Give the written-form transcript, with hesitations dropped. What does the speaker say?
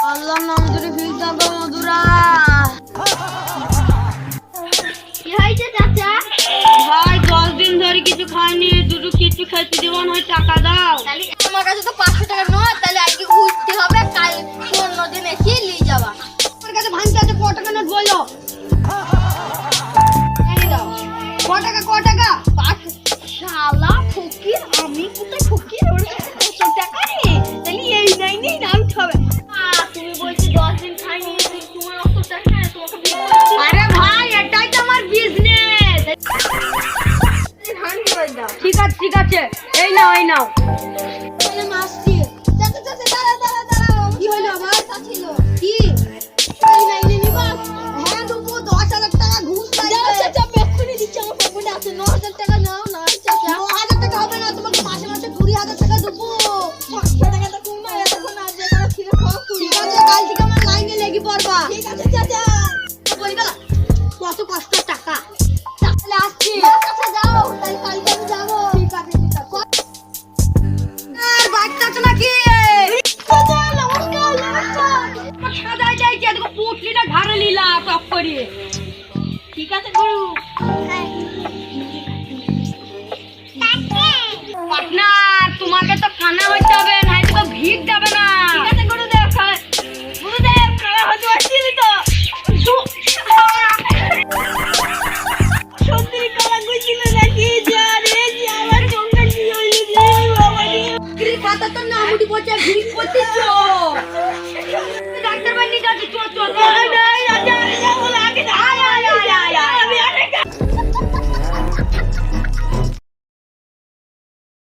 আল্লাহ নাম ধরে ফিস দাও গো মধুরা। কি হয়েছে চাচা? ভাই 10 দিন ধরে কিছু খাইনি, দুটো কিছু খাইতে দেওয়ান হয়, টাকা দাও। তাহলে আমার কাছে তো 500 টাকা নয়, তাহলে আজকে ঘুরতে হবে, কাল অন্য দিন এসে নিয়ে যাবা। আমার কাছে ভাঙতে আছে, ক টাকা নোট বলো। এই দাও। ক টাকা? 5 শালা ফকির, আমি কোথায় ফকির? ওর কাছে 500 টাকা নেই, তাহলে এই নাই নেই নামতে হবে। তুমি বলছি 10 দিন খাইনি, তোমার অত টাকা নেই, তোমাকে বিয়ে করতে। আরে ভাই, এটাই তো আমার বিজনেস। ঠিক আছে, এই নাও। তাহলে মাসছি। চাচা দাঁড়াও। কি হলো আবার? ছিল কি? এই নাই নিবা? হ্যাঁ দেবো, 10,000 টাকা ঘুষ যাও লাগবে। চাচা, এক্ষুনি দিচ্ছি, আমার পকেটে আছে 9,000 টাকা। নাও না চাচা। 9,000 টাকা হবে না, তোমাকে মাসে 20,000 টাকা দেবো। 500 টাকা তো কম না, এতক্ষণ আজ যেটা ছিল সব ঠিক আছে, কাল থেকে আমার লাইনে লেগে পড়বা। ঠিক আছে চাচা। বলে গেল কত কষ্ট টাকা। তাহলে আসছি। চাচা যাও, তাই কালকে আমি যাবো। ঠিক আছে। আর বাচ্চা আছে নাকি? চাচা নমস্কার। সাজাই যাইছে, দেখো পুটলিটা ঘাড়ে নিলা টক করিয়ে। ঠিক আছে গুরু। পার্টনার, তোমাকে তো খানা হইতে হবে, নাই তো ভিড় যাবে না। ঠিক আছে গুরুদেব, খাওয়া হতে আসছিলি তো। সত্যি কলা গুছিল নাকি? জানে যে আমার সঙ্গে কি হইছে বাবা রে। ভিড় খাতা তো না মুটি পড়ছে, ভিড় করতেছ। ডাক্তার বাড়ি নিয়ে যাচ্ছি, চল। না,